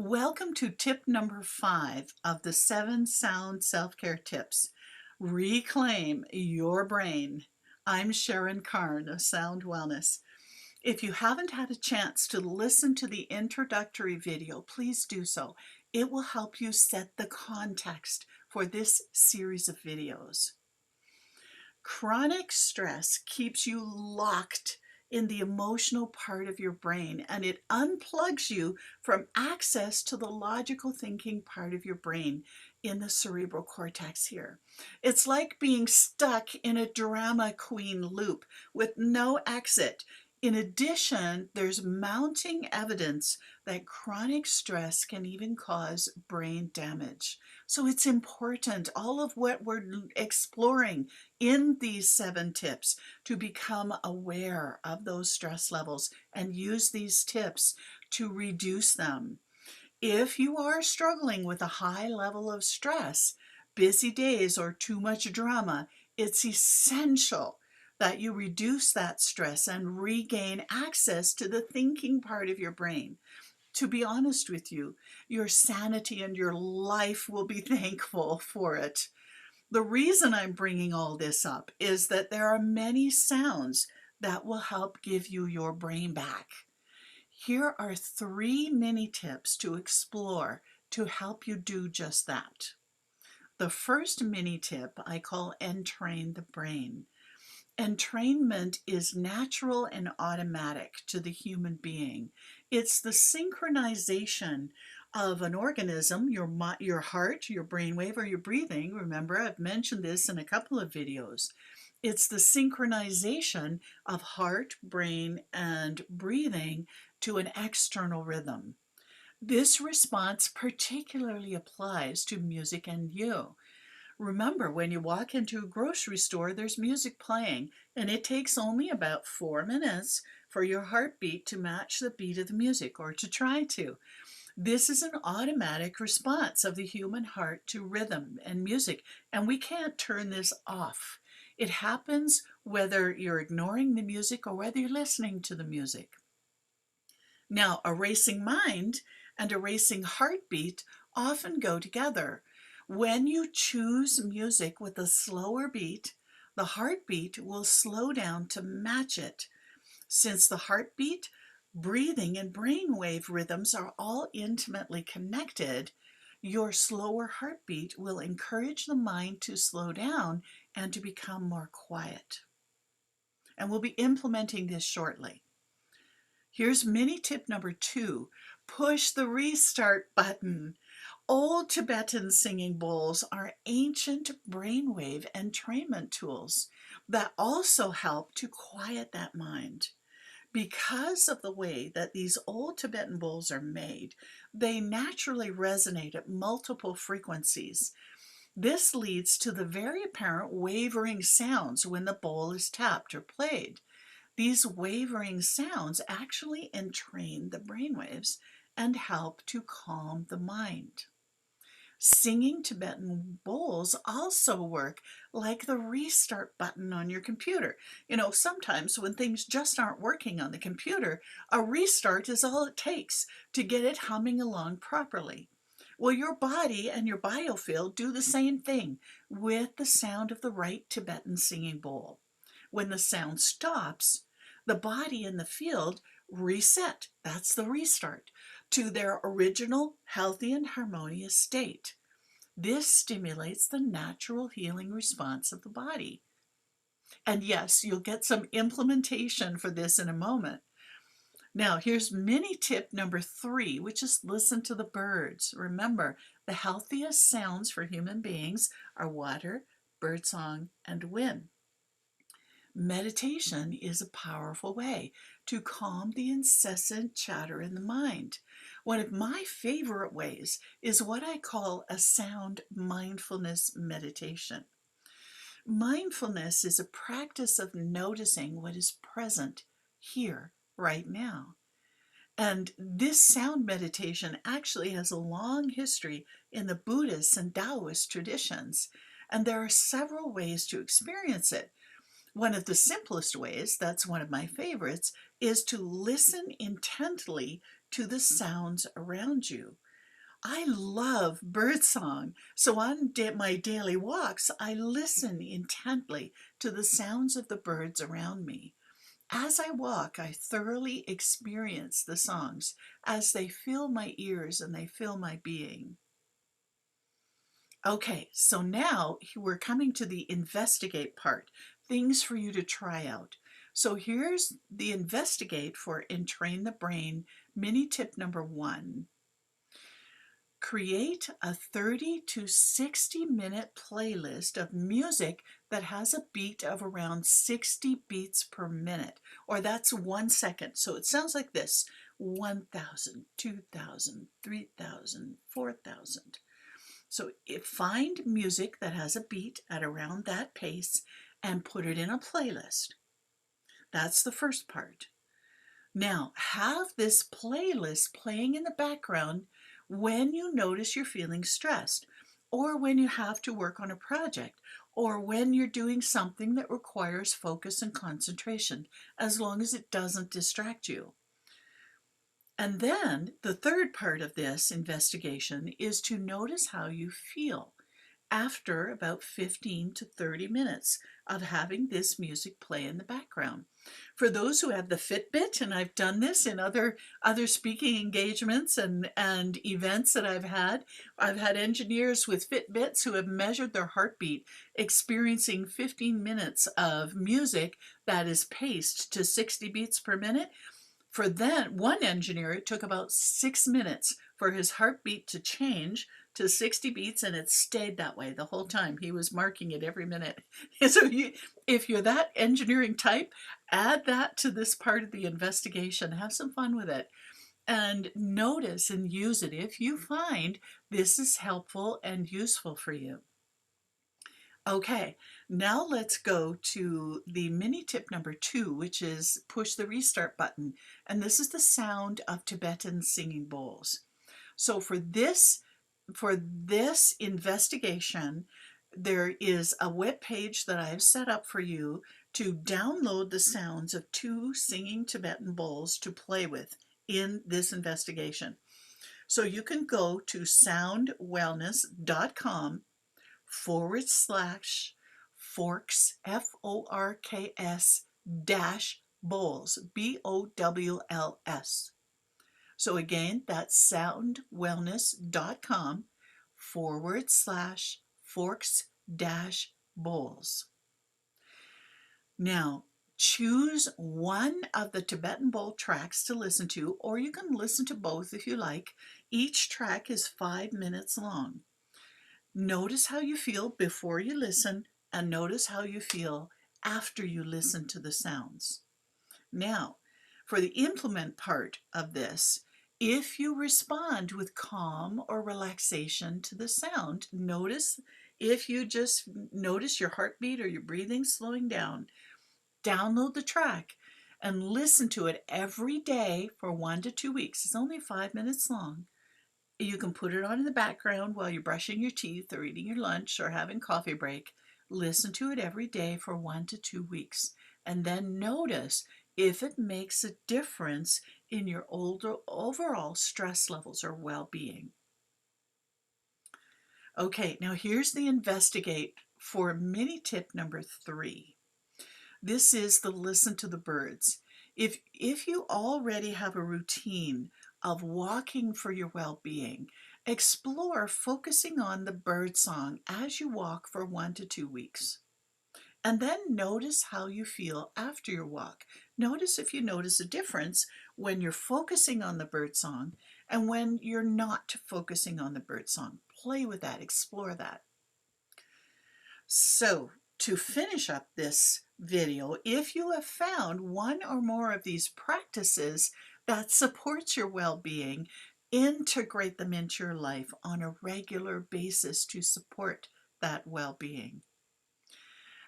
Welcome to tip number 5 of the 7 sound self-care tips. Reclaim your brain. I'm Sharon Karn of Sound Wellness. If you haven't had a chance to listen to the introductory video, please do so. It will help you set the context for this series of videos. Chronic stress keeps you locked in the emotional part of your brain, and it unplugs you from access to the logical thinking part of your brain in the cerebral cortex here. It's like being stuck in a drama queen loop with no exit. In addition, there's mounting evidence that chronic stress can even cause brain damage. So it's important, all of what we're exploring in these 7 tips, to become aware of those stress levels and use these tips to reduce them. If you are struggling with a high level of stress, busy days, or too much drama, it's essential that you reduce that stress and regain access to the thinking part of your brain. To be honest with you, your sanity and your life will be thankful for it. The reason I'm bringing all this up is that there are many sounds that will help give you your brain back. Here are 3 mini tips to explore to help you do just that. The first mini tip I call Entrain the Brain. Entrainment is natural and automatic to the human being. It's the synchronization of an organism, your heart, your brainwave, or your breathing. Remember, I've mentioned this in a couple of videos. It's the synchronization of heart, brain, and breathing to an external rhythm. This response particularly applies to music and you. Remember, when you walk into a grocery store, there's music playing, and it takes only about 4 minutes for your heartbeat to match the beat of the music, or to try to. This is an automatic response of the human heart to rhythm and music, and we can't turn this off. It happens whether you're ignoring the music or whether you're listening to the music. Now, a racing mind and a racing heartbeat often go together. When you choose music with a slower beat, the heartbeat will slow down to match it. Since the heartbeat, breathing, and brainwave rhythms are all intimately connected, your slower heartbeat will encourage the mind to slow down and to become more quiet. And we'll be implementing this shortly. Here's mini tip number 2. Push the restart button. Old Tibetan singing bowls are ancient brainwave entrainment tools that also help to quiet that mind. Because of the way that these old Tibetan bowls are made, they naturally resonate at multiple frequencies. This leads to the very apparent wavering sounds when the bowl is tapped or played. These wavering sounds actually entrain the brainwaves and help to calm the mind. Singing Tibetan bowls also work like the restart button on your computer. Sometimes when things just aren't working on the computer, a restart is all it takes to get it humming along properly. Well, your body and your biofield do the same thing with the sound of the right Tibetan singing bowl. When the sound stops, the body and the field reset, that's the restart, to their original healthy and harmonious state. This stimulates the natural healing response of the body. And yes, you'll get some implementation for this in a moment. Now, here's mini tip number 3, which is listen to the birds. Remember, the healthiest sounds for human beings are water, birdsong, and wind. Meditation is a powerful way to calm the incessant chatter in the mind. One of my favorite ways is what I call a sound mindfulness meditation. Mindfulness is a practice of noticing what is present here, right now. And this sound meditation actually has a long history in the Buddhist and Taoist traditions, and there are several ways to experience it. One of the simplest ways, that's one of my favorites, is to listen intently to the sounds around you. I love birdsong, so on my daily walks, I listen intently to the sounds of the birds around me. As I walk, I thoroughly experience the songs as they fill my ears and they fill my being. Okay, so now we're coming to the investigate part, things for you to try out. So here's the investigate for Entrain the Brain mini tip number 1. Create a 30 to 60-minute playlist of music that has a beat of around 60 beats per minute, or that's 1 second. So it sounds like this: 1,000, 2,000, 3,000, 4,000. So find music that has a beat at around that pace and put it in a playlist. That's the first part. Now, have this playlist playing in the background when you notice you're feeling stressed, or when you have to work on a project, or when you're doing something that requires focus and concentration, as long as it doesn't distract you. And then the third part of this investigation is to notice how you feel after about 15 to 30 minutes of having this music play in the background. For those who have the Fitbit, and I've done this in other speaking engagements and events that I've had engineers with Fitbits who have measured their heartbeat, experiencing 15 minutes of music that is paced to 60 beats per minute. For then, one engineer, it took about 6 minutes for his heartbeat to change to 60 beats, and it stayed that way the whole time. He was marking it every minute. So if you're that engineering type, add that to this part of the investigation. Have some fun with it. And notice and use it if you find this is helpful and useful for you. Okay, now let's go to the mini tip number 2, which is push the restart button. And this is the sound of Tibetan singing bowls. So for this investigation, there is a web page that I've set up for you to download the sounds of 2 singing Tibetan bowls to play with in this investigation. So you can go to soundwellness.com/forks, F-O-R-K-S -bowls, BOWLS. So again, that's soundwellness.com/forks-bowls. Now, choose one of the Tibetan bowl tracks to listen to, or you can listen to both if you like. Each track is 5 minutes long. Notice how you feel before you listen, and notice how you feel after you listen to the sounds. Now, for the implement part of this, if you respond with calm or relaxation to the sound, notice if you just notice your heartbeat or your breathing slowing down, download the track and listen to it every day for 1 to 2 weeks. It's only 5 minutes long. You can put it on in the background while you're brushing your teeth or eating your lunch or having coffee break. Listen to it every day for 1 to 2 weeks, and then notice if it makes a difference in your overall stress levels or well-being. Okay, now here's the investigate for mini tip number 3. This is the listen to the birds. If you already have a routine of walking for your well-being, explore focusing on the bird song as you walk for 1 to 2 weeks. And then notice how you feel after your walk. Notice if you notice a difference when you're focusing on the bird song and when you're not focusing on the bird song. Play with that, explore that. So, to finish up this video, if you have found one or more of these practices that supports your well-being, integrate them into your life on a regular basis to support that well-being.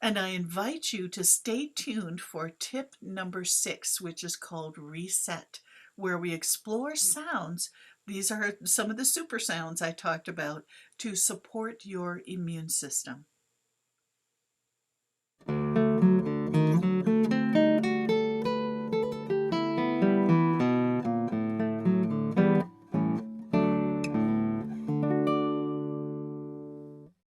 And I invite you to stay tuned for tip number 6, which is called Reset, where we explore sounds. These are some of the super sounds I talked about to support your immune system.